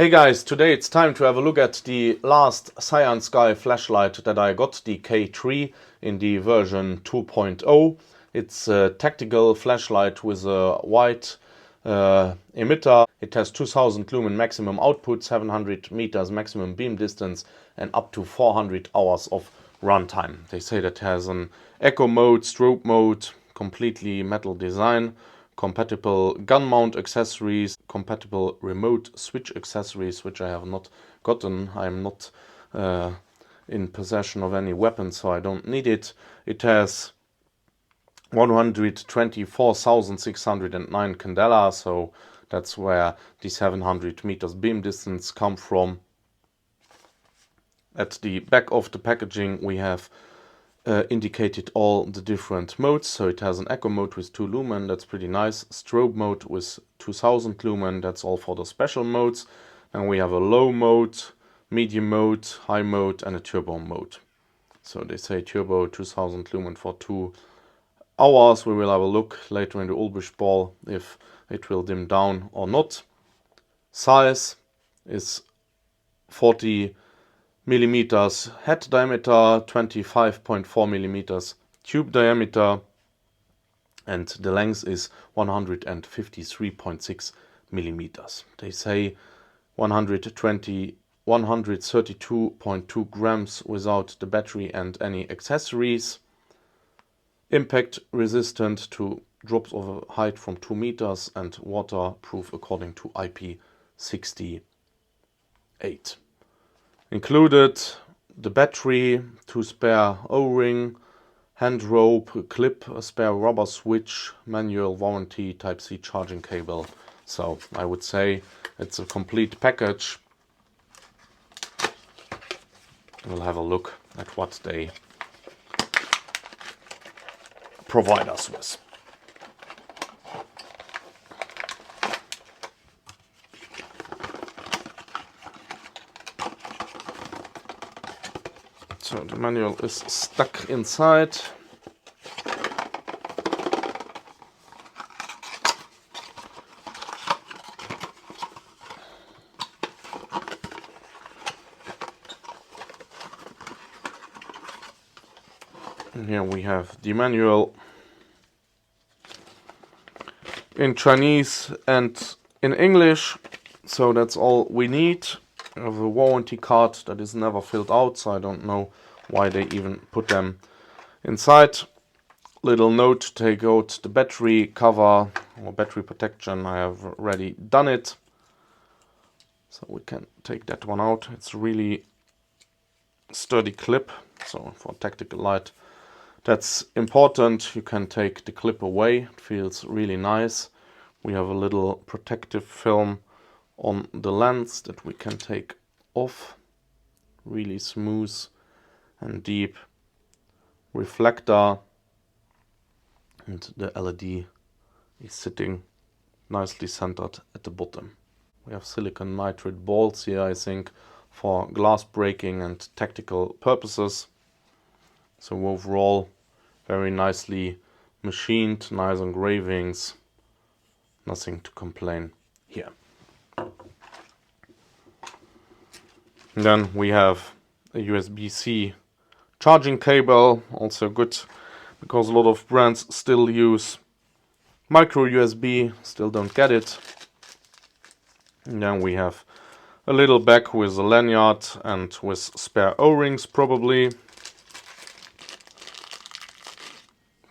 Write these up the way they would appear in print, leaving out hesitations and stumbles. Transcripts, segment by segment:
Hey guys, today it's time to have a look at the last CYANSKY flashlight that I got, the K3 in the version 2.0. It's a tactical flashlight with a white emitter. It has 2000 lumen maximum output, 700 meters maximum beam distance and up to 400 hours of runtime. They say that it has an echo mode, strobe mode, completely metal design, compatible gun mount accessories, compatible remote switch accessories, which I have not gotten. I am not in possession of any weapon, so I don't need it. It has 124,609 candela, so that's where the 700 meters beam distance come from. At the back of the packaging we have indicated all the different modes. So it has an echo mode with 2 lumen, that's pretty nice. Strobe mode with 2000 lumen, that's all for the special modes. And we have a low mode, medium mode, high mode and a turbo mode. So they say turbo 2000 lumen for 2 hours. We will have a look later in the ulbrichtball if it will dim down or not. Size is 40 millimeters head diameter, 25.4 millimeters tube diameter, and the length is 153.6 millimeters. They say 132.2 grams without the battery and any accessories. Impact resistant to drops of a height from 2 meters and waterproof according to IP68. Included the battery, 2 spare O-ring, hand rope, a clip, a spare rubber switch, manual warranty, Type-C charging cable. So I would say it's a complete package. We'll have a look at what they provide us with. So the manual is stuck inside. And here we have the manual in Chinese and in English. So that's all we need. I have a warranty card that is never filled out, so I don't know why they even put them inside. Little note to take out the battery cover or battery protection. I have already done it, so we can take that one out. It's a really sturdy clip, so for tactical light that's important. You can take the clip away, it feels really nice. We have a little protective film on the lens that we can take off. Really smooth and deep reflector, and the LED is sitting nicely centered at the bottom. We have silicon nitride balls here, I think, for glass breaking and tactical purposes. So overall very nicely machined, nice engravings, nothing to complain here. And then we have a USB-C charging cable, also good because a lot of brands still use micro USB, still don't get it. And then we have a little bag with a lanyard and with spare O-rings probably.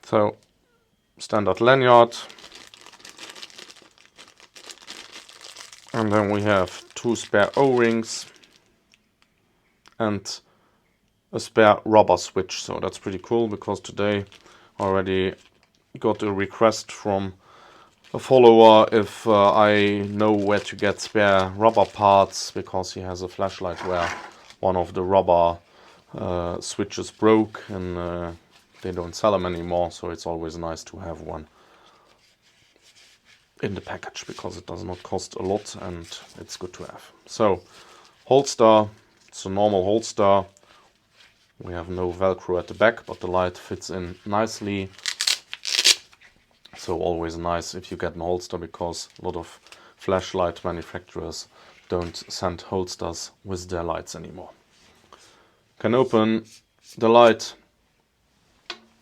So standard lanyard. And then we have 2 spare O-rings and a spare rubber switch. So that's pretty cool because today I already got a request from a follower if I know where to get spare rubber parts, because he has a flashlight where one of the rubber switches broke and they don't sell them anymore, so it's always nice to have one in the package because it does not cost a lot and it's good to have. So holster, it's a normal holster. We have no Velcro at the back, but the light fits in nicely. So always nice if you get an holster, because a lot of flashlight manufacturers don't send holsters with their lights anymore. Can open the light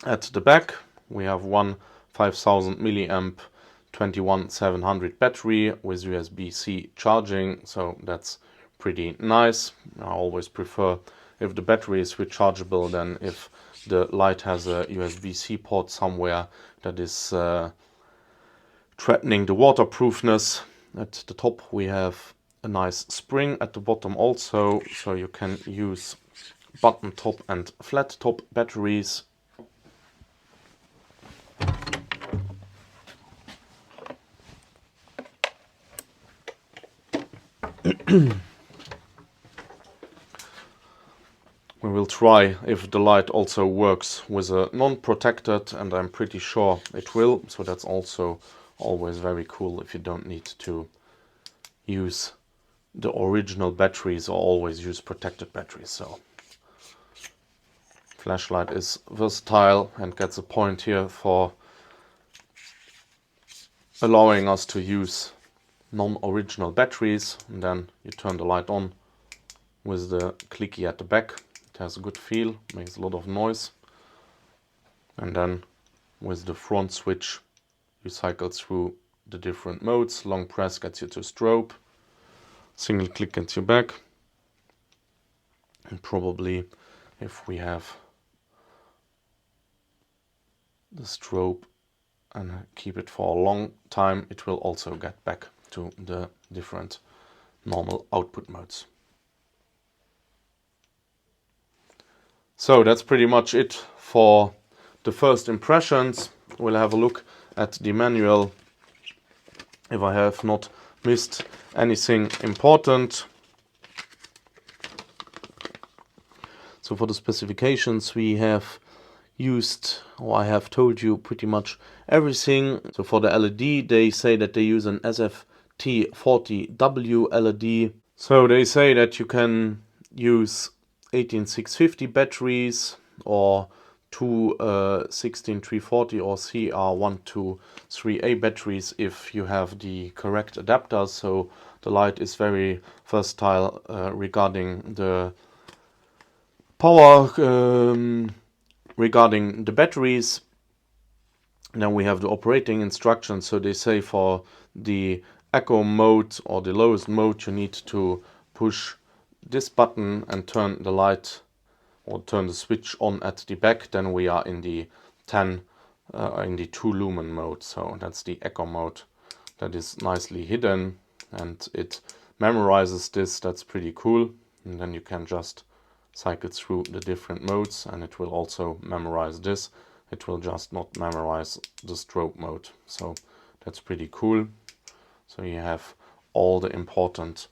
at the back. We have one 5000 milliamp 21700 battery with USB-C charging, so that's pretty nice. I always prefer if the battery is rechargeable than if the light has a USB-C port somewhere that is threatening the waterproofness. At the top we have a nice spring, at the bottom also, so you can use button top and flat top batteries. We will try if the light also works with a non-protected, and I'm pretty sure it will, so that's also always very cool if you don't need to use the original batteries or always use protected batteries. So flashlight is versatile and gets a point here for allowing us to use non-original batteries. And then you turn the light on with the clicky at the back. It has a good feel, makes a lot of noise. And then with the front switch you cycle through the different modes. Long press gets you to strobe, single click gets you back, and probably if we have the strobe and keep it for a long time, it will also get back to the different normal output modes. So that's pretty much it for the first impressions. We'll have a look at the manual if I have not missed anything important. So for the specifications we have used, or I have told you pretty much everything. So for the LED they say that they use an SFT40W LED. So they say that you can use 18650 batteries or two 16340 or CR123A batteries if you have the correct adapters. So the light is very versatile regarding the power, regarding the batteries. Then we have the operating instructions. So they say for the echo mode or the lowest mode you need to push this button and turn the light or turn the switch on at the back. Then we are in the 2 lumen mode. So that's the echo mode that is nicely hidden, and it memorizes this. That's pretty cool. And then you can just cycle through the different modes and it will also memorize this. It will just not memorize the strobe mode. So that's pretty cool. So you have all the important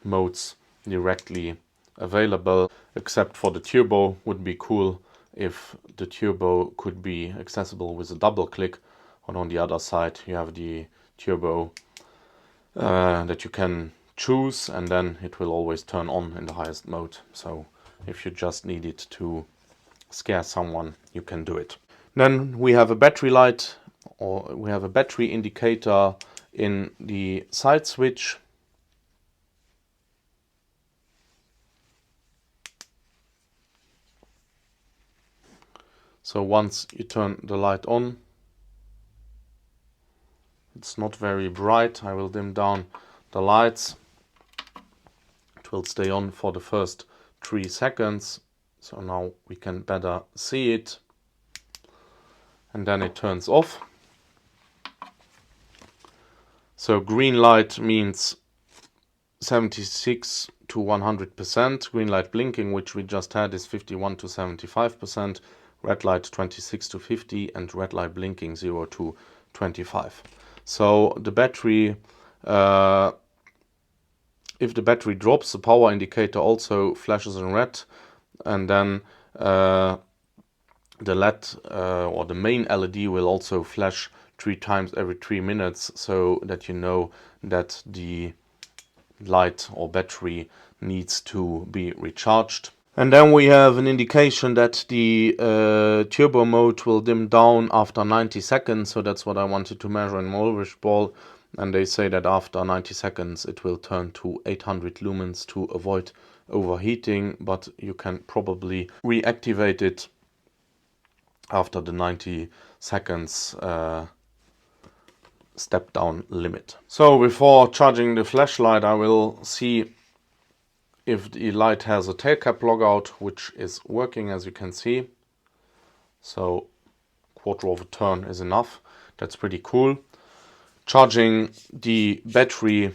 modes directly available, except for the turbo. Would be cool if the turbo could be accessible with a double click. And on the other side you have the turbo that you can choose, and then it will always turn on in the highest mode. So if you just need it to scare someone, you can do it. Then we have a battery light, or we have a battery indicator in the side switch. So once you turn the light on, it's not very bright. I will dim down the lights. It will stay on for the first 3 seconds. So now we can better see it. And then it turns off. So green light means 76 to 100%. Green light blinking, which we just had, is 51 to 75%. Red light 26 to 50, and red light blinking 0 to 25. So the battery, if the battery drops, the power indicator also flashes in red, and then the LED or the main LED will also flash 3 times every 3 minutes, so that you know that the light or battery needs to be recharged. And then we have an indication that the turbo mode will dim down after 90 seconds. So that's what I wanted to measure in my ulbrichtball. and they say that after 90 seconds it will turn to 800 lumens to avoid overheating, but you can probably reactivate it after the 90 seconds step down limit. So before charging the flashlight, I will see if the light has a tail cap logout, which is working, as you can see. So quarter of a turn is enough. That's pretty cool. Charging the battery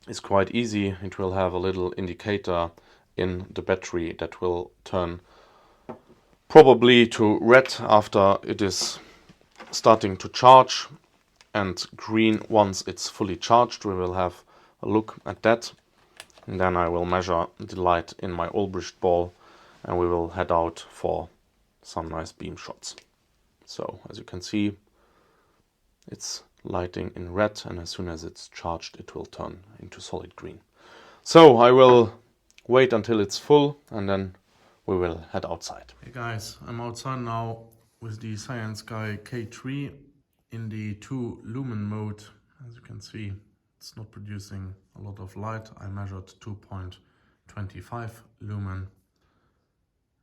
is quite easy. It will have a little indicator in the battery that will turn probably to red after it is starting to charge, and green once it's fully charged. We will have a look at that, and then I will measure the light in my ulbrichtball and we will head out for some nice beam shots. So as you can see, it's lighting in red, and as soon as it's charged it will turn into solid green. So I will wait until it's full and then we will head outside. Hey guys, I'm outside now with the CYANSKY K3 in the 2 lumen mode. As you can see, it's not producing a lot of light. I measured 2.25 lumen.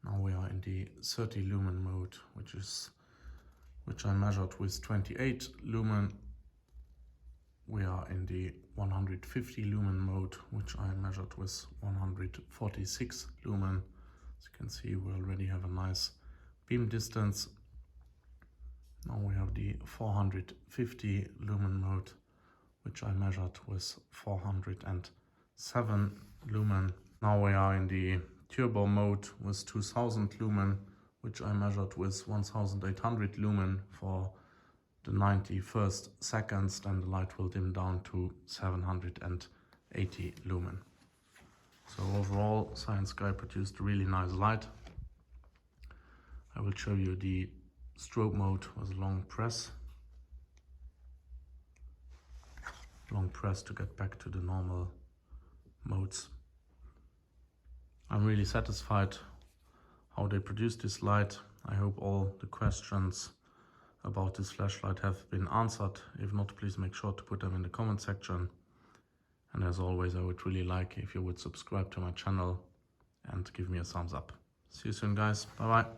Now we are in the 30 lumen mode, which I measured with 28 lumen. We are in the 150 lumen mode, which I measured with 146 lumen. As you can see, we already have a nice beam distance. Now we have the 450 lumen mode, which I measured with 407 lumen. Now we are in the turbo mode with 2000 lumen, which I measured with 1800 lumen for the 91st seconds. Then the light will dim down to 780 lumen. So overall, CYANSKY produced a really nice light. I will show you the strobe mode with long press. Long press to get back to the normal modes. I'm really satisfied how they produced this light. I hope all the questions about this flashlight have been answered. If not, please make sure to put them in the comment section. And as always, I would really like if you would subscribe to my channel and give me a thumbs up. See you soon guys, bye bye.